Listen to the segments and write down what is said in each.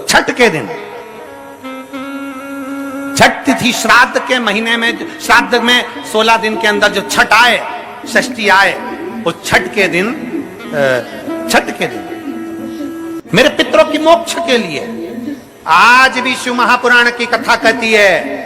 छठ के दिन, छठ तिथि श्राद्ध के महीने में, श्राद्ध में 16 दिन के अंदर जो छठ आए, षष्ठी आए, उस छठ के दिन मेरे पितरों की मोक्ष के लिए आज भी शिव महापुराण की कथा कहती है।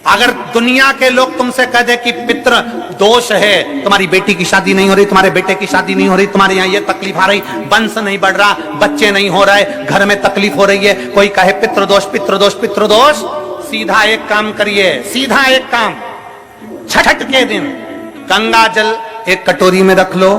अगर दुनिया के लोग तुमसे कह दे कि पितृ दोष है, तुम्हारी बेटी की शादी नहीं हो रही, तुम्हारे बेटे की शादी नहीं हो रही, तुम्हारे यहाँ ये तकलीफ आ रही, वंश नहीं बढ़ रहा, बच्चे नहीं हो रहे, घर में तकलीफ हो रही है, कोई कहे पितृदोष पितृदोष पितृदोष, सीधा एक काम करिए, सीधा एक काम, छठ के दिन गंगा जल एक कटोरी में रख लो।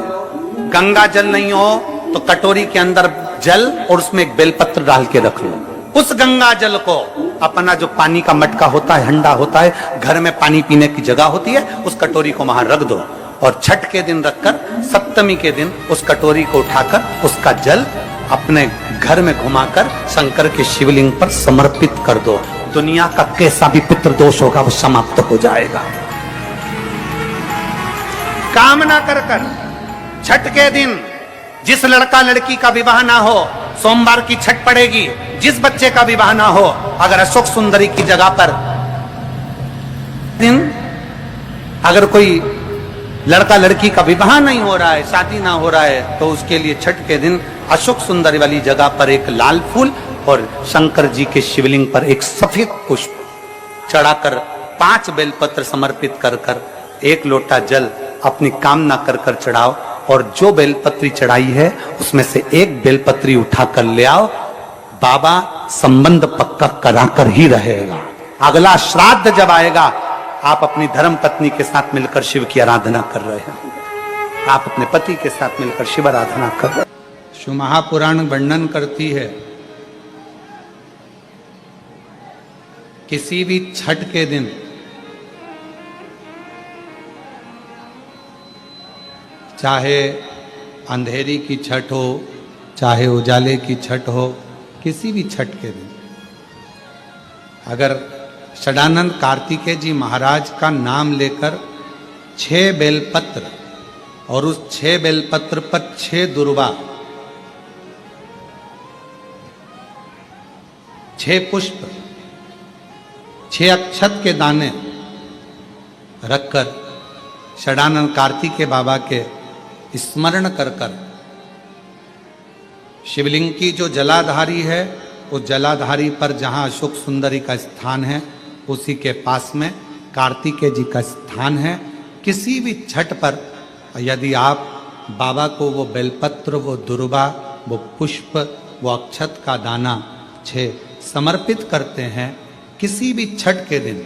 गंगा जल नहीं हो तो कटोरी के अंदर जल और उसमें एक बेलपत्र डाल के रख लो। उस गंगा जल को अपना जो पानी का मटका होता है, हंडा होता है, घर में पानी पीने की जगह होती है, उस कटोरी को वहां रख दो और छठ के दिन रखकर सप्तमी के दिन उस कटोरी को उठाकर उसका जल अपने घर में घुमाकर शंकर के शिवलिंग पर समर्पित कर दो। दुनिया का कैसा भी पितृदोष होगा वो समाप्त हो जाएगा। कामना कर कर छठ के दिन जिस लड़का लड़की का विवाह ना हो, सोमवार की छठ पड़ेगी। जिस बच्चे का विवाह ना हो, अगर अशोक सुंदरी की जगह पर दिन, अगर कोई लड़का लड़की का विवाह नहीं हो रहा है, शादी ना हो रहा है, तो उसके लिए छठ के दिन अशोक सुंदरी वाली जगह पर एक लाल फूल और शंकर जी के शिवलिंग पर एक सफेद पुष्प चढ़ाकर 5 बेलपत्र समर्पित कर कर 1 लोटा जल अपनी कामना कर कर चढ़ाओ और जो बेलपत्री चढ़ाई है उसमें से 1 बेलपत्री उठाकर ले आओ। बाबा संबंध पक्का कराकर ही रहेगा। अगला श्राद्ध जब आएगा, आप अपनी धर्म पत्नी के साथ मिलकर शिव की आराधना कर रहे हैं, आप अपने पति के साथ मिलकर शिव आराधना कर रहे हैं। शिव महापुराण वर्णन करती है किसी भी छठ के दिन चाहे अंधेरी की छठ हो, चाहे उजाले की छठ हो, किसी भी छठ के दिन अगर षडानंद कार्तिकेय जी महाराज का नाम लेकर 6 बेलपत्र और उस 6 बेलपत्र पर 6 दुर्वा, 6 पुष्प, 6 अक्षत के दाने रखकर षडानंद कार्तिकेय बाबा के स्मरण कर कर शिवलिंग की जो जलाधारी है, उस जलाधारी पर जहाँ अशोक सुंदरी का स्थान है, उसी के पास में कार्तिकेय जी का स्थान है। किसी भी छठ पर यदि आप बाबा को वो बेलपत्र, वो दुर्वा, वो पुष्प, वो अक्षत का दाना 6 समर्पित करते हैं, किसी भी छठ के दिन,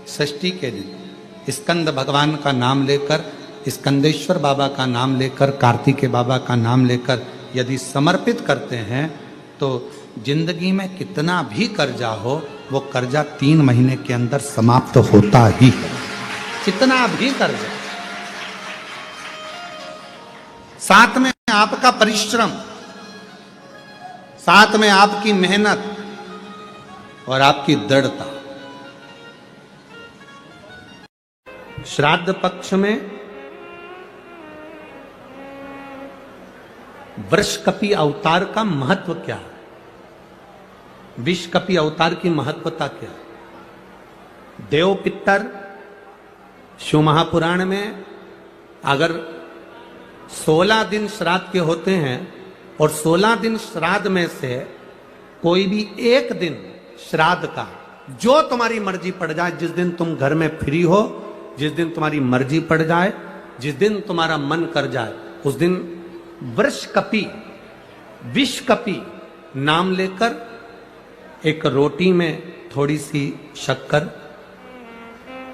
षष्ठी के दिन स्कंद भगवान का नाम लेकर, स्कंदेश्वर बाबा का नाम लेकर, कार्तिकेय बाबा का नाम लेकर यदि समर्पित करते हैं तो जिंदगी में कितना भी कर्जा हो, वो कर्जा 3 महीने के अंदर समाप्त होता ही है। कितना भी कर्जा, साथ में आपका परिश्रम, साथ में आपकी मेहनत और आपकी दृढ़ता। श्राद्ध पक्ष में वृषकपि अवतार का महत्व क्या है, विषकपि अवतार की महत्वता क्या है। देव पितर शिव महापुराण में अगर 16 दिन श्राद्ध के होते हैं और 16 दिन श्राद्ध में से कोई भी एक दिन श्राद्ध का, जो तुम्हारी मर्जी पड़ जाए, जिस दिन तुम घर में फ्री हो, जिस दिन तुम्हारी मर्जी पड़ जाए, जिस दिन तुम्हारा मन कर जाए, उस दिन वृषकपि, विषकपि नाम लेकर एक रोटी में थोड़ी सी शक्कर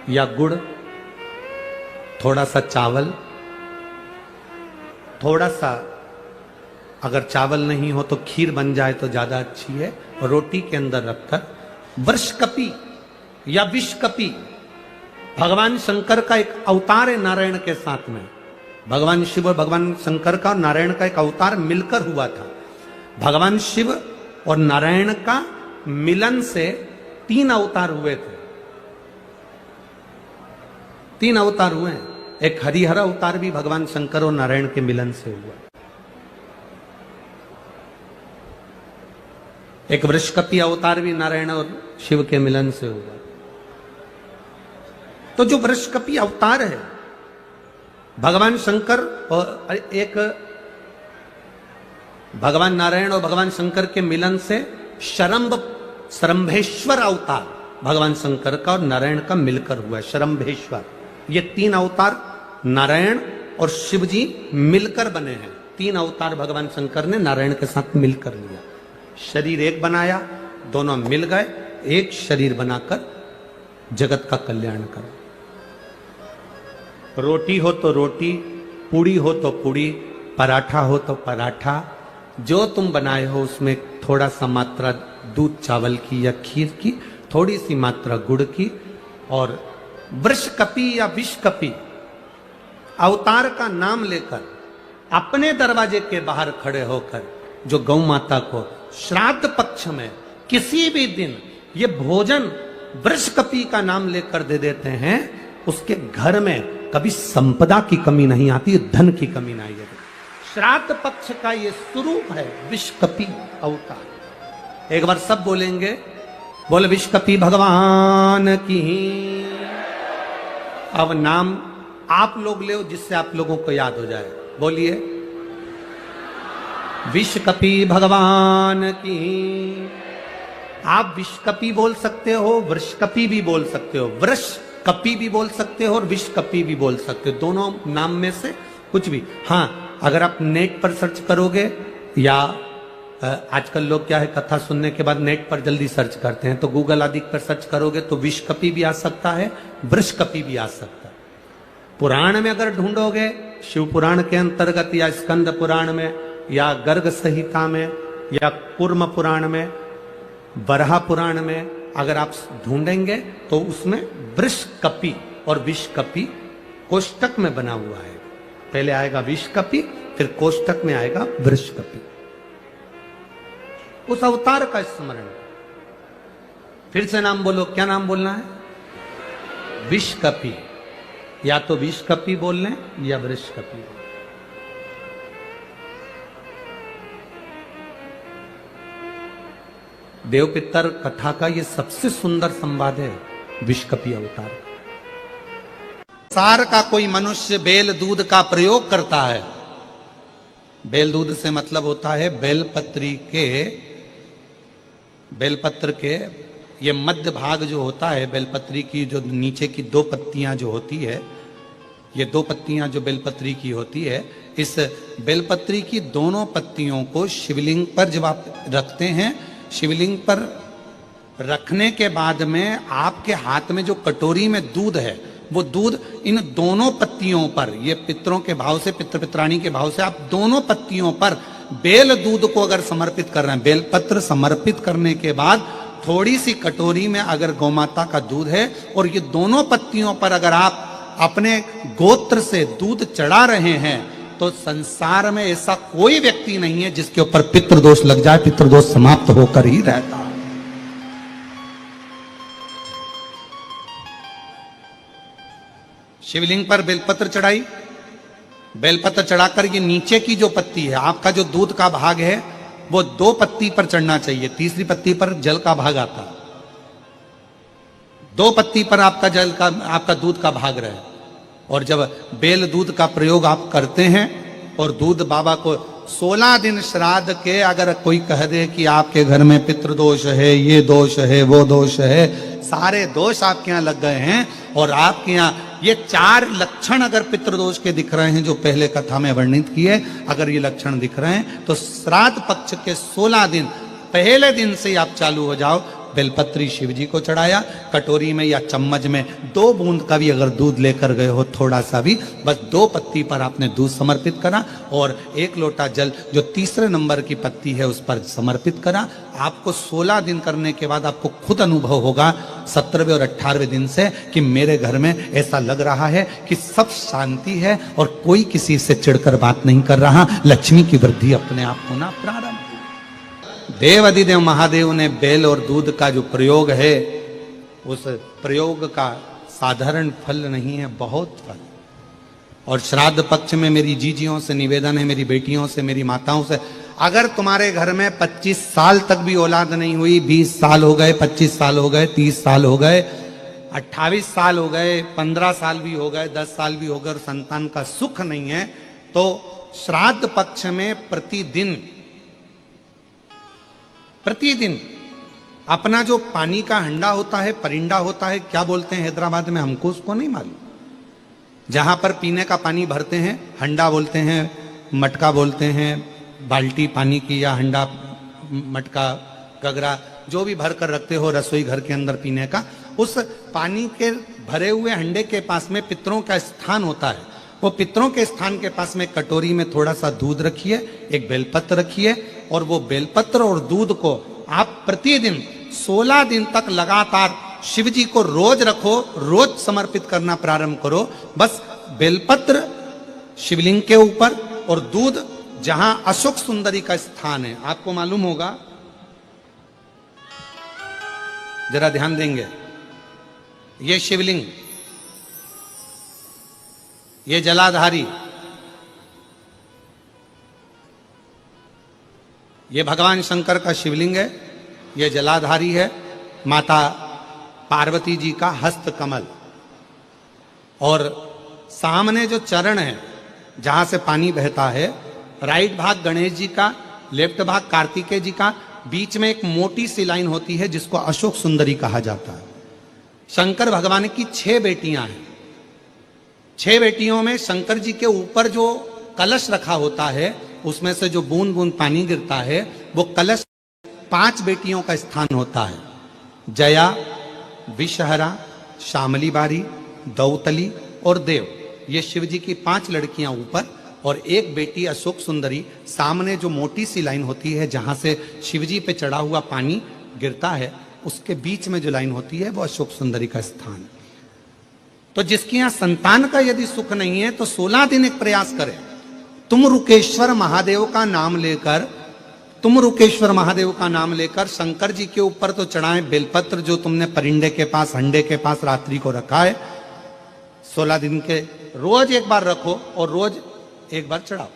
या गुड़, थोड़ा सा चावल, थोड़ा सा अगर चावल नहीं हो तो खीर बन जाए तो ज्यादा अच्छी है, रोटी के अंदर रखकर वृषकपि या विषकपि, भगवान शंकर का एक अवतार है नारायण के साथ में। भगवान शिव और भगवान शंकर का और नारायण का एक अवतार मिलकर हुआ था। भगवान शिव और नारायण का मिलन से 3 अवतार हुए थे, 3 अवतार हुए हैं। एक हरिहर अवतार भी भगवान शंकर और नारायण के मिलन से हुआ। एक वृषकपि अवतार भी नारायण और शिव के मिलन से हुआ। तो जो वृषकपि अवतार है भगवान शंकर और एक भगवान नारायण और भगवान शंकर के मिलन से शरंभेश्वर अवतार भगवान शंकर का और नारायण का मिलकर हुआ है। शरंभेश्वर, ये 3 अवतार नारायण और शिव जी मिलकर बने हैं। 3 अवतार भगवान शंकर ने नारायण के साथ मिलकर लिया, शरीर एक बनाया, दोनों मिल गए, एक शरीर बनाकर जगत का कल्याण करो। रोटी हो तो रोटी, पूड़ी हो तो पूड़ी, पराठा हो तो पराठा, जो तुम बनाए हो उसमें थोड़ा सा मात्रा दूध चावल की या खीर की, थोड़ी सी मात्रा गुड़ की, और वृषकपि या विषकपि अवतार का नाम लेकर अपने दरवाजे के बाहर खड़े होकर जो गौ माता को श्राद्ध पक्ष में किसी भी दिन ये भोजन वृषकपि का नाम लेकर दे देते हैं, उसके घर में कभी संपदा की कमी नहीं आती, धन की कमी नहीं आती। श्राद्ध पक्ष का ये स्वरूप है विषकपि अवतार। एक बार सब बोलेंगे, बोले विषकपि भगवान की। अब नाम आप लोग ले जिससे आप लोगों को याद हो जाए। बोलिए, विषकपि भगवान की। आप विषकपि बोल सकते हो, वृषकपि भी बोल सकते हो, वृषकपि भी बोल सकते हो और विषकपि भी बोल सकते हो, दोनों नाम में से कुछ भी। हाँ, अगर आप नेट पर सर्च करोगे या आजकल लोग क्या है, कथा सुनने के बाद नेट पर जल्दी सर्च करते हैं, तो गूगल आदि पर सर्च करोगे तो विषकपि भी आ सकता है, वृषकपि भी आ सकता है। पुराण में अगर ढूंढोगे, शिव पुराण के अंतर्गत या स्कंद पुराण में या गर्ग संहिता में या कूर्म पुराण में, बरहा पुराण में अगर आप ढूंढेंगे तो उसमें वृषकपि और विषकपि कोष्टक में बना हुआ है। पहले आएगा विषकपि, फिर कोष्टक में आएगा वृषकपि। उस अवतार का स्मरण। फिर से नाम बोलो, क्या नाम बोलना है? विषकपि। या तो विषकपि बोल लें या वृषकपि। देव पितर कथा का ये सबसे सुंदर संवाद है विषकपि अवतार। सार का कोई मनुष्य बेल दूध का प्रयोग करता है। बेल दूध से मतलब होता है बेलपत्र के ये मध्य भाग जो होता है, बेलपत्री की जो नीचे की 2 पत्तियां जो होती है, ये 2 पत्तियां जो बेलपत्री की होती है, इस बेलपत्री की दोनों पत्तियों को शिवलिंग पर जब आप रखते हैं, शिवलिंग पर रखने के बाद में आपके हाथ में जो कटोरी में दूध है, वो दूध इन दोनों पत्तियों पर, ये पितरों के भाव से, पितृ पित्राणी के भाव से आप दोनों पत्तियों पर बेल दूध को अगर समर्पित कर रहे हैं, बेलपत्र समर्पित करने के बाद थोड़ी सी कटोरी में अगर गौमाता का दूध है और ये दोनों पत्तियों पर अगर आप अपने गोत्र से दूध चढ़ा रहे हैं, तो संसार में ऐसा कोई व्यक्ति नहीं है जिसके ऊपर पितृदोष लग जाए। पितृदोष समाप्त होकर ही रहता। शिवलिंग पर बेलपत्र चढ़ाई, बेलपत्र चढ़ाकर ये नीचे की जो पत्ती है, आपका जो दूध का भाग है, वो 2 पत्ती पर चढ़ना चाहिए, तीसरी पत्ती पर जल का भाग आता। 2 पत्ती पर आपका दूध का भाग रहे। और जब बेल दूध का प्रयोग आप करते हैं और दूध बाबा को 16 दिन श्राद्ध के अगर कोई कह दे कि आपके घर में पितृदोष है, ये दोष है, वो दोष है, सारे दोष आपके यहाँ लग गए हैं, और आपके यहाँ ये 4 लक्षण अगर पितृदोष के दिख रहे हैं जो पहले कथा में वर्णित किए, अगर ये लक्षण दिख रहे हैं, तो श्राद्ध पक्ष के 16 दिन पहले दिन से आप चालू हो जाओ। बेलपत्री शिव जी को चढ़ाया, कटोरी में या चम्मच में 2 बूंद का भी अगर दूध लेकर गए हो, थोड़ा सा भी, बस 2 पत्ती पर आपने दूध समर्पित करा और 1 लोटा जल जो तीसरे नंबर की पत्ती है उस पर समर्पित करा। आपको 16 दिन करने के बाद आपको खुद अनुभव होगा 17वें और 18वें दिन से कि मेरे घर में ऐसा लग रहा है कि सब शांति है और कोई किसी से चिढ़कर बात नहीं कर रहा। लक्ष्मी की वृद्धि अपने आप होना प्रारंभ। देव अधिदेव महादेव ने बेल और दूध का जो प्रयोग है, उस प्रयोग का साधारण फल नहीं है, बहुत फल। और श्राद्ध पक्ष में मेरी जीजियों से निवेदन है, मेरी बेटियों से, मेरी माताओं से, अगर तुम्हारे घर में 25 साल तक भी औलाद नहीं हुई, 20 साल हो गए, 25 साल हो गए, 30 साल हो गए, 28 साल हो गए, 15 साल भी हो गए, 10 साल भी हो गए और संतान का सुख नहीं है, तो श्राद्ध पक्ष में प्रतिदिन अपना जो पानी का हंडा होता है, परिंडा होता है, क्या बोलते हैं हैदराबाद में, हमको उसको नहीं मालूम, जहां पर पीने का पानी भरते हैं, हंडा बोलते हैं, मटका बोलते हैं, बाल्टी पानी की या हंडा, मटका, गगरा, जो भी भर कर रखते हो रसोई घर के अंदर पीने का, उस पानी के भरे हुए हंडे के पास में पितरों का स्थान होता है। वो पितरों के स्थान के पास में कटोरी में थोड़ा सा दूध रखिए, एक बेलपत्र रखिए, और वो बेलपत्र और दूध को आप प्रतिदिन 16 दिन तक लगातार शिव जी को रोज रखो, रोज समर्पित करना प्रारंभ करो। बस बेलपत्र शिवलिंग के ऊपर और दूध जहां अशोक सुंदरी का स्थान है, आपको मालूम होगा, जरा ध्यान देंगे, ये शिवलिंग, ये जलाधारी, ये भगवान शंकर का शिवलिंग है, ये जलाधारी है, माता पार्वती जी का हस्त कमल, और सामने जो चरण है जहां से पानी बहता है, राइट भाग गणेश जी का, लेफ्ट भाग कार्तिकेय जी का, बीच में एक मोटी सी लाइन होती है जिसको अशोक सुंदरी कहा जाता है। शंकर भगवान की 6 बेटियां हैं। 6 बेटियों में शंकर जी के ऊपर जो कलश रखा होता है, उसमें से जो बूंद बूंद पानी गिरता है, वो कलश 5 बेटियों का स्थान होता है। जया, विषहरा, श्यामली बारी, दौतली और देव, ये शिव जी की 5 लड़कियां ऊपर, और एक बेटी अशोक सुंदरी। सामने जो मोटी सी लाइन होती है जहां से शिव जी पे चढ़ा हुआ पानी गिरता है, उसके बीच में जो लाइन होती है वो अशोक सुंदरी का स्थान। तो जिसके यहां संतान का यदि सुख नहीं है तो 16 दिन एक प्रयास करें, तुम रुकेश्वर महादेव का नाम लेकर शंकर जी के ऊपर तो चढ़ाएं बेलपत्र, जो तुमने परिंडे के पास, हंडे के पास रात्रि को रखा है, 16 दिन के रोज एक बार रखो और रोज एक बार चढ़ाओ।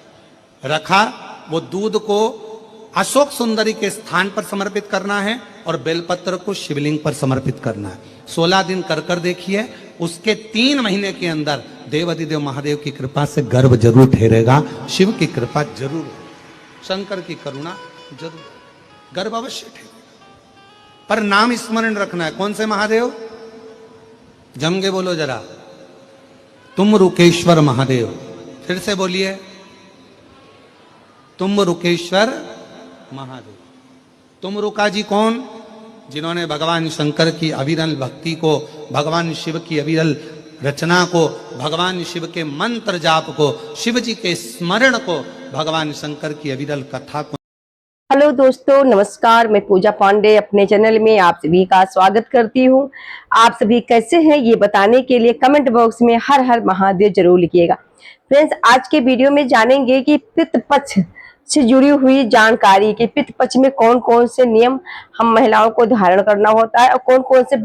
रखा, वो दूध को अशोक सुंदरी के स्थान पर समर्पित करना है और बेलपत्र को शिवलिंग पर समर्पित करना है। 16 दिन कर देखिए, उसके 3 महीने के अंदर देवाधिदेव महादेव की कृपा से गर्भ जरूर ठहरेगा, शिव की कृपा जरूर, शंकर की करुणा जरूर, गर्भ अवश्य ठहरेगा। पर नाम स्मरण रखना है, कौन से महादेव, जम के बोलो जरा, तुम रुकेश्वर महादेव। फिर से बोलिए, तुम रुकेश्वर महादेव। तुम रुका जी कौन, जिन्होंने भगवान शंकर की अविरल भक्ति को, भगवान शिव की अविरल रचना को, भगवान शिव के मंत्र जाप को, शिव जी के स्मरण को, भगवान शंकर की अविरल कथा को। हेलो दोस्तों, नमस्कार। मैं पूजा पांडे अपने चैनल में आप सभी का स्वागत करती हूं। आप सभी कैसे हैं ये बताने के लिए कमेंट बॉक्स में हर हर महादेव जरूर लिखिएगा। फ्रेंड्स, आज के वीडियो में जानेंगे कि पितृ पक्ष से जुड़ी हुई जानकारी कि पितृ पक्ष में कौन कौन से नियम हम महिलाओं को धारण करना होता है और कौन कौन से